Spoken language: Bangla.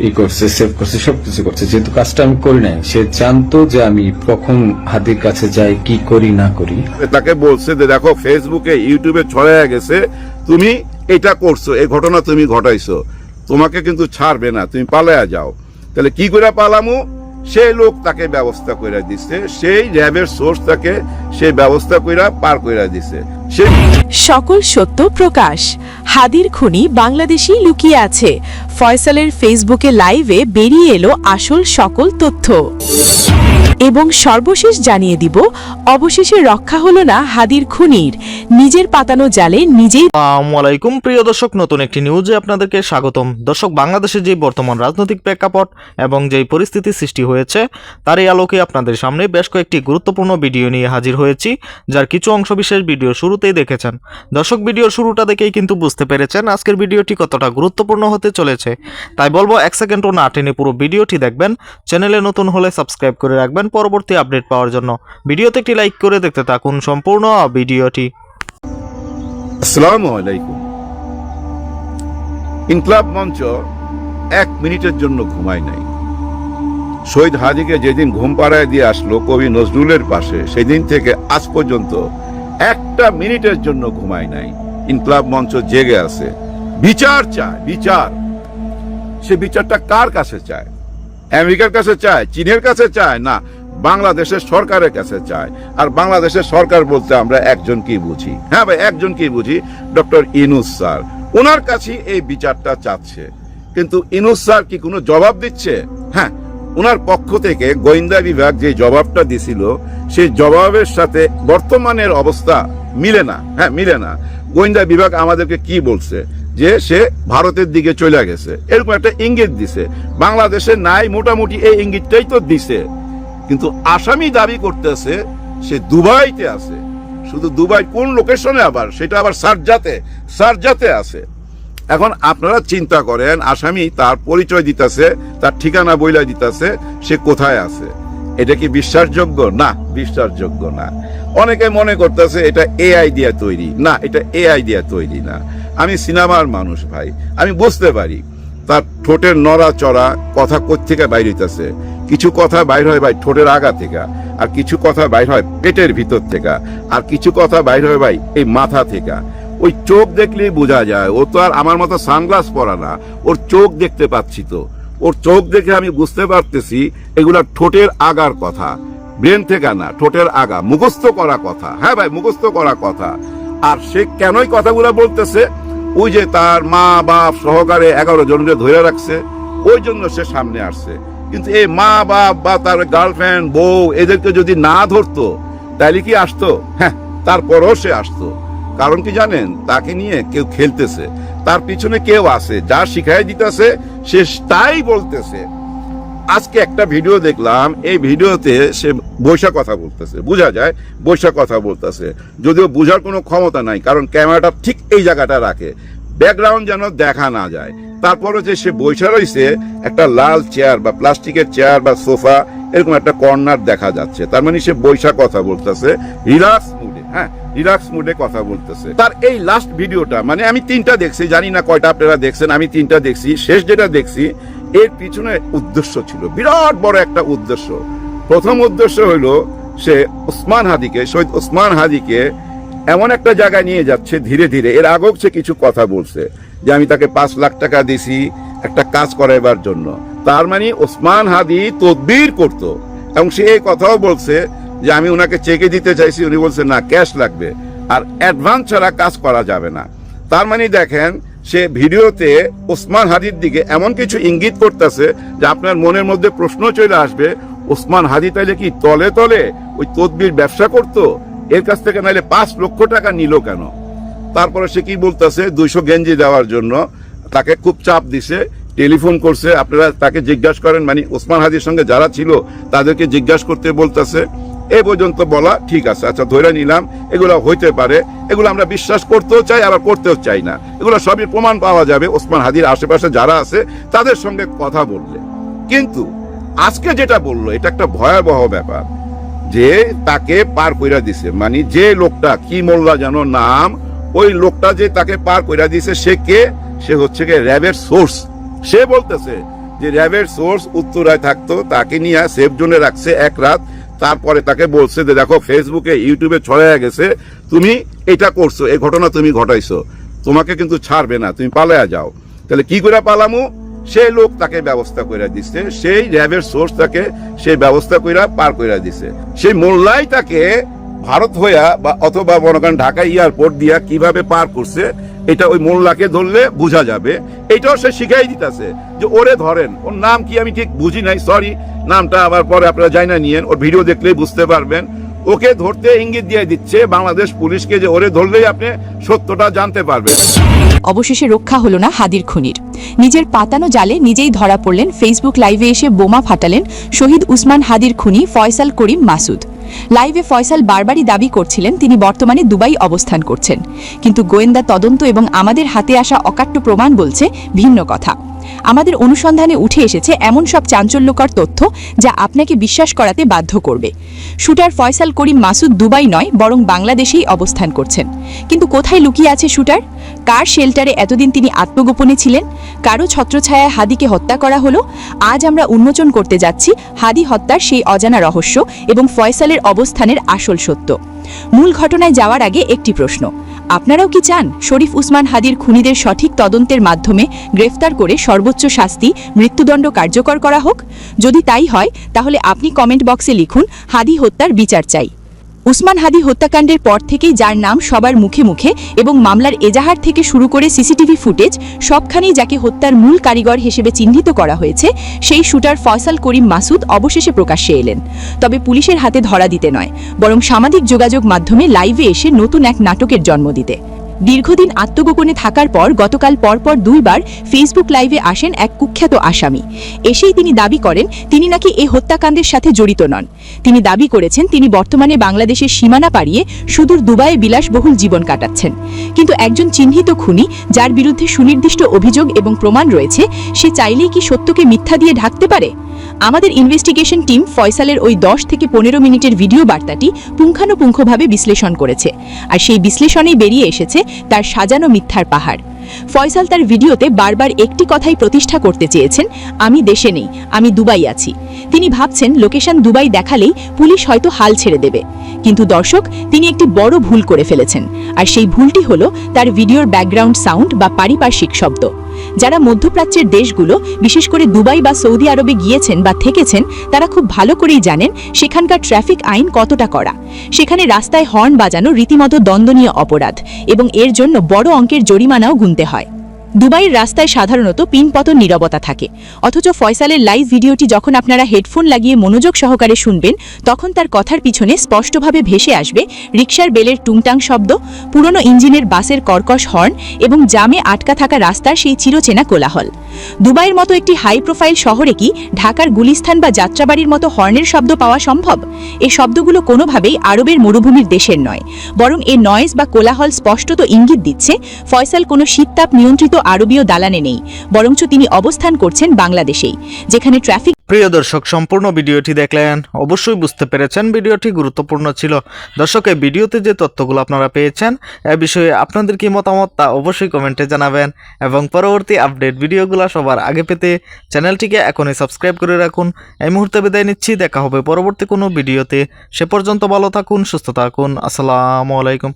ই করছে, সেভ করছে, সবকিছু করছে, যেহেতু কাজটা আমি করি নাই, সে জানতো যে আমি কখন হাদির কাছে যাই, কি করি না করি। তাকে বলছে যে দেখো ফেসবুকে ইউটিউবে ছড়ায় গেছে, তুমি এটা করছো, এই ঘটনা তুমি ঘটাইছো, তোমাকে কিন্তু ছাড়বে না, তুমি পালায়া যাও। তাহলে কি করে পালামু? সেই লোক তাকে ব্যবস্থা করে দিচ্ছে, সেই র্যাবের সোর্স তাকে সেই ব্যবস্থা করে পার করে দিচ্ছে। সকল সত্য প্রকাশ। হাদির খুনি বাংলাদেশী লুকিয়ে আছে। ফয়সালের ফেসবুকে লাইভে বেরিয়ে এলো আসল সকল তথ্য। এবং সর্বশেষ জানিয়ে দিব, অবশেষে রক্ষা হলো না হাদির খুনির। নিজের পাতানো জালে নিজেই। আসসালামু আলাইকুম প্রিয় দর্শক, নতুন একটি নিউজে আপনাদেরকে স্বাগতম। দর্শক, বাংলাদেশে যে বর্তমান রাজনৈতিক প্রেক্ষাপট এবং যেই পরিস্থিতি সৃষ্টি হয়েছে তার এই আলোকে আপনাদের সামনে বেশ কয়েকটি গুরুত্বপূর্ণ ভিডিও নিয়ে হাজির হয়েছি, যার কিছু অংশবিশেষ ভিডিও শুরুতেই দেখেছেন। দর্শক, ভিডিওর শুরুটা দেখেই কিন্তু বুঝতে পেরেছেন আজকের ভিডিওটি কতটা গুরুত্বপূর্ণ হতে চলেছে। তাই বলবো 1 সেকেন্ডও না টেনে পুরো ভিডিওটি দেখবেন। চ্যানেলে নতুন হলে সাবস্ক্রাইব করে রাখবেন পরবর্তী আপডেট পাওয়ার জন্য। ভিডিওতে একটি লাইক করে দেখতে থাকুন সম্পূর্ণ ভিডিওটি। আসসালামু আলাইকুম। ইনকলাব মঞ্চ 1 মিনিটের জন্য ঘুমায় নাই। শহীদ হাদিকে যেদিন ঘুম পাড়ায় দিয়ে আসলো কবি নজরুলের পাশে, সেদিন থেকে আজ পর্যন্ত 1টা মিনিটের জন্য ঘুমায় নাই। ইনকলাব মঞ্চ জেগে আছে, বিচার চায়, বিচার। সে বিচারটা কার কাছে চায়? আমেরিকার কাছে চায়, চীনের কাছে চায়, না বাংলাদেশের সরকারের কাছে চায়। আর বাংলাদেশের সরকার বলতে আমরা একজনকেই বুঝি, হ্যাঁ ভাই, একজনকেই বুঝি, ডক্টর ইউনূস স্যার। ওনার কাছে এই বিচারটা চাচ্ছে, কিন্তু ইউনূস স্যার কি কোনো জবাব দিচ্ছে? হ্যাঁ, ওনার পক্ষ থেকে গোয়েন্দা বিভাগ যে জবাবটা দিছিল, সেই জবাবের সাথে বর্তমানের অবস্থা মিলে না। হ্যাঁ, মিলে না। গোয়েন্দা বিভাগ আমাদেরকে কি বলছে? যে সে ভারতের দিকে চলে গেছে, এরকম একটা ইঙ্গিত দিছে। বাংলাদেশে নাই, মোটামুটি এই ইঙ্গিতটাই তো দিছে। কিন্তু আসামি দাবি করতেছে সে দুবাইতে আছে। শুধু দুবাই কোন লোকেশনে? আবার সেটা আবার সারজাতে আছে। এখন আপনারা চিন্তা করেন, আসামি তার পরিচয় দিতেছে, তার ঠিকানা বইলা দিতেছে, সে কোথায় আছে। এটা কি বিশ্বাসযোগ্য? না, বিশ্বাসযোগ্য না। অনেকে মনে করতেছে এটা এআই দিয়া তৈরি। না, এটা এআই দিয়া তৈরি না। আমি সিনেমার মানুষ ভাই, আমি বুঝতে পারি তার ঠোঁটের নড়াচড়া, কথা কোত্থেকে বাইর হইতেছে। কিছু কথা বাইর হয় ভাই ঠোঁটের আগা থেকে, আর কিছু কথা বাইর হয় পেটের ভিতর থেকে, আর কিছু কথা বাইর হয় ভাই এই মাথা থেকে। ওই চোখ দেখলেই বোঝা যায়। ও তো আর আমার মতো সানগ্লাস পরা না, ওর চোখ দেখতে পাচ্ছি তো। ওর চোখ দেখে আমি বুঝতে পারতেছি এগুলা ঠোঁটের আগার কথা, ব্রেন থেকে না, ঠোঁটের আগা, মুখস্থ করা কথা। হ্যাঁ ভাই, মুখস্থ করা কথা। আর সে কেনই কথাগুলা বলতেছে? ওই যে তার মা বাপ সহকারে 11 জনকে ধরে রাখছে, ওই জন্য সে সামনে আসছে। কিন্তু এই মা বাপ বা তার গার্লফ্রেন্ড, বউ, এদেরকে যদি না ধরতো তাহলে কি আসতো? হ্যাঁ, তারপরও সে আসতো। কারণ কি জানেন? তাকে নিয়ে কেউ খেলতেছে, তার পিছনে কেউ আছে, যা শিখাই দিতেছে সে তাই বলতেছে। আজকে একটা ভিডিও দেখলাম, এই ভিডিওতে সে বৈশা কথা বলতেছে, বোঝা যায় বৈশা কথা বলতেছে, যদিও বোঝার কোনো ক্ষমতা নাই, কারণ ক্যামেরাটা ঠিক এই জায়গাটা রাখে, ব্যাকগ্রাউন্ড যেন দেখা না যায়। তারপরে যে সে বৈশা রয়েছে, একটা লাল চেয়ার বা প্লাস্টিকের চেয়ার বা সোফা, এরকম একটা কর্নার দেখা যাচ্ছে। তার মানে সে বৈশা কথা বলতেছে রিল্যাক্স মুডে। হ্যাঁ, রিল্যাক্স মুডে কথা বলতেছে। তার এই লাস্ট ভিডিওটা, মানে আমি 3টা দেখছি, জানি না কয়টা আপনারা দেখছেন, আমি 3টা দেখছি। শেষ যেটা দেখছি, এর পিছনে উদ্দেশ্য ছিল, বিরাট বড় একটা উদ্দেশ্য। প্রথম উদ্দেশ্য হইল সে ওসমান হাদিকে, শহীদ ওসমান হাদিকে এমন একটা জায়গায় নিয়ে যাচ্ছে ধীরে ধীরে। এর আগেও সে কিছু কথা বলছে যে আমি তাকে 5 লাখ টাকা দিছি একটা কাজ করাইবার জন্য। তার মানে ওসমান হাদি তদবির করত, এবং সে এই কথাও বলছে যে আমি ওনাকে চেকে দিতে চাইছি, উনি বলছে না, ক্যাশ লাগবে, আর অ্যাডভান্স ছাড়া কাজ করা যাবে না। তার মানে দেখেন, সে ভিডিওতে ওসমান হাদির দিকে এমন কিছু ইঙ্গিত করতেছে যে আপনার মনের মধ্যে প্রশ্ন চলে আসবে, ওসমান হাদি তাইলে কি তলে তলে ওই তদবির ব্যবসা করত? এর কাছ থেকে নাইলে 5 লক্ষ টাকা নিল কেন? তারপরে সে কি বলতেছে, 200 গেঞ্জি দেওয়ার জন্য তাকে খুব চাপ দিছে, টেলিফোন করছে। আপনারা তাকে জিজ্ঞাসা করেন, মানে ওসমান হাদির সঙ্গে যারা ছিল তাদেরকে জিজ্ঞাসা করতে বলতেছে। এই পর্যন্ত বলা ঠিক আছে, আচ্ছা ধরে নিলাম এগুলো হইতে পারে, এগুলো আমরা বিশ্বাস করতেও চাই আবার করতেও চাই না। এগুলো সবই প্রমাণ পাওয়া যাবে ওসমান হাদির আশেপাশে যারা আছে তাদের সঙ্গে কথা বললে। কিন্তু আজকে যেটা বললো, এটা একটা ভয়াবহ ব্যাপার, যে তাকে পার কইরা দিছে। মানে যে লোকটা, কি মোল্লা যেন নাম, ওই লোকটা যে তাকে পার কইরা দিছে, সে কে? সে হচ্ছে র্যাবের সোর্স। সে বলতেছে যে র্যাবের সোর্স উত্তরায় থাকতো, তাকে নিয়ে সেফ জোনে রাখছে এক রাত। তারপরে তাকে বলছে যে দেখো ফেসবুকে ইউটিউবে ছড়াইয়া গেছে, তুমি এটা করছো, এই ঘটনা তুমি ঘটাইছো, তোমাকে কিন্তু ছাড়বে না, তুমি পালায়া যাও। তাহলে কি করে পালামু? সেই লোক তাকে ব্যবস্থা করে দিচ্ছে, সেই র্যাবের সোর্স তাকে সেই ব্যবস্থা কইরা পার কইরা দিছে। সেই মোল্লাই তাকে ভারত হইয়া বা অথবা মনে করেন ঢাকা এয়ারপোর্ট দিয়া কিভাবে পার করছে, এটা ওই মোল্লাকে ধরলে বোঝা যাবে। এটাও সে শিখাই দিতেছে যে ওরে ধরেন, ওর নাম কি আমি ঠিক বুঝি নাই, সরি, নামটা আবার পরে আপনারা যাই না নিয়েন, ওর ভিডিও দেখলেই বুঝতে পারবেন। ওকে ধরতে ইঙ্গিত দিয়ে দিচ্ছে বাংলাদেশ পুলিশকে যে ওরে ধরলেই আপনি সত্যটা জানতে পারবেন। অবশেষে রক্ষা হলো না হাদির খুনির। নিজের পাতানো জালে নিজেই ধরা পড়লেন। ফেসবুক লাইভে এসে বোমা ফাটালেন শহীদ উসমান হাদির খুনি ফয়সাল করিম মাসুদ। লাইভে ফয়সাল বারবারই দাবি করছিলেন তিনি বর্তমানে দুবাই অবস্থান করছেন, কিন্তু গোয়েন্দা তদন্ত এবং আমাদের হাতে আসা অকাট্য প্রমাণ বলছে ভিন্ন কথা। আমাদের অনুসন্ধানে উঠে এসেছে এমন সব চাঞ্চল্যকর তথ্য যা আপনাকে বিশ্বাস করাতে বাধ্য করবে। শুটার ফয়সাল করিম মাসুদ দুবাই নয়, বরং বাংলাদেশেই অবস্থান করছেন। কিন্তু কোথায় লুকিয়ে আছে শুটার? কার শেল্টারে এতদিন তিনি আত্মগোপনে ছিলেন? কারো ছত্রছায়ায় হাদিকে হত্যা করা হলো? আজ আমরা উন্মোচন করতে যাচ্ছি হাদি হত্যার সেই অজানা রহস্য এবং ফয়সালের অবস্থানের আসল সত্য। মূল ঘটনায় যাওয়ার আগে একটি প্রশ্ন, আপনারাও কি চান শরীফ উসমান হাদির খুনিদের সঠিক তদন্তের মাধ্যমে গ্রেফতার করে সর্বোচ্চ শাস্তি, মৃত্যুদণ্ড কার্যকর করা হোক? যদি তাই হয় তাহলে আপনি কমেন্ট বক্সে লিখুন হাদি হত্যার বিচার চাই। উসমান হাদি হত্যাকাণ্ডের পর থেকেই যার নাম সবার মুখে মুখে এবং মামলার এজাহার থেকে শুরু করে সিসিটিভি ফুটেজ সবখানেই যাকে হত্যার মূল কারিগর হিসেবে চিহ্নিত করা হয়েছে, সেই শুটার ফয়সাল করিম মাসুদ অবশেষে প্রকাশ্যে এলেন। তবে পুলিশের হাতে ধরা দিতে নয়, বরং সামাজিক যোগাযোগ মাধ্যমে লাইভে এসে নতুন এক নাটকের জন্ম দিতে। দীর্ঘদিন আত্মগোপনে থাকার পর গতকাল পরপর দুইবার ফেসবুক লাইভে আসেন এক কুখ্যাত আসামি। এসেই তিনি দাবি করেন তিনি নাকি এই হত্যাকাণ্ডের সাথে জড়িত নন। তিনি দাবি করেছেন তিনি বর্তমানে বাংলাদেশের সীমানা পাড়িয়ে সুদূর দুবাইয়ে বিলাসবহুল জীবন কাটাচ্ছেন। কিন্তু একজন চিহ্নিত খুনি যার বিরুদ্ধে সুনির্দিষ্ট অভিযোগ এবং প্রমাণ রয়েছে, সে চাইলেই কি সত্যকে মিথ্যা দিয়ে ঢাকতে পারে? আমাদের ইনভেস্টিগেশন টিম ফয়সালের ওই 10 থেকে 15 মিনিটের ভিডিও বার্তাটি পুঙ্খানুপুঙ্খভাবে বিশ্লেষণ করেছে, আর সেই বিশ্লেষণেই বেরিয়ে এসেছে তার সাজানো মিথ্যার পাহাড়। ফয়সাল তার ভিডিওতে বারবার একটি কথাই প্রতিষ্ঠা করতে চেয়েছেন, আমি দেশে নেই, আমি দুবাই আছি। তিনি ভাবছেন লোকেশন দুবাই দেখালেই পুলিশ হয়তো হাল ছেড়ে দেবে। কিন্তু দর্শক, তিনি একটি বড় ভুল করে ফেলেছেন, আর সেই ভুলটি হলো তার ভিডিওর ব্যাকগ্রাউন্ড সাউন্ড বা পারিপার্শ্বিক শব্দ। যারা মধ্যপ্রাচ্যের দেশগুলো, বিশেষ করে দুবাই বা সৌদি আরবে গিয়েছেন বা থেকেছেন, তারা খুব ভালো করেই জানেন সেখানকার ট্রাফিক আইন কতটা কড়া। সেখানে রাস্তায় হর্ন বাজানো রীতিমতো দণ্ডনীয় অপরাধ, এবং এর জন্য বড় অঙ্কের জরিমানাও গুনতে হয়। দুবাইয়ের রাস্তায় সাধারণত পিনপতন নীরবতা থাকে, অথচ ফয়সালের লাইভ ভিডিওটি যখন আপনারা হেডফোন লাগিয়ে মনোযোগ সহকারে শুনবেন, তখন তার কথার পিছনে স্পষ্টভাবে ভেসে আসবে রিকশার বেলের টুংটাং শব্দ, পুরনো ইঞ্জিনের বাসের কর্কশ হর্ন এবং জামে আটকা থাকা রাস্তার সেই চিরচেনা কোলাহল। দুবাইয়ের মতো একটি হাই প্রোফাইল শহরে কি ঢাকার গুলিস্তান বা যাত্রাবাড়ির মতো হর্নের শব্দ পাওয়া সম্ভব? এই শব্দগুলো কোনোভাবেই আরবের মরুভূমির দেশের নয়, বরং এই নয়েজ বা কোলাহল স্পষ্টত ইঙ্গিত দিচ্ছে ফয়সাল কোনো শীততাপ নিয়ন্ত্রিত আরবীয় দালানে নেই, বরঞ্চ তিনি অবস্থান করছেন বাংলাদেশেই, যেখানে ট্রাফিক। প্রিয় দর্শক, সম্পূর্ণ ভিডিওটি দেখলেন, অবশ্যই বুঝতে পেরেছেন ভিডিওটি গুরুত্বপূর্ণ ছিল। দর্শক, এই ভিডিওতে যে তথ্যগুলো আপনারা পেয়েছেন এ বিষয়ে আপনাদের কি মতামত তা অবশ্যই কমেন্টে জানাবেন, এবং পরবর্তী আপডেট ভিডিওগুলো সবার আগে পেতে চ্যানেলটিকে এখনই সাবস্ক্রাইব করে রাখুন। এই মুহূর্তে বিদায় নিচ্ছি, দেখা হবে পরবর্তী কোনো ভিডিওতে। সে পর্যন্ত ভালো থাকুন, সুস্থ থাকুন, আসসালামু আলাইকুম।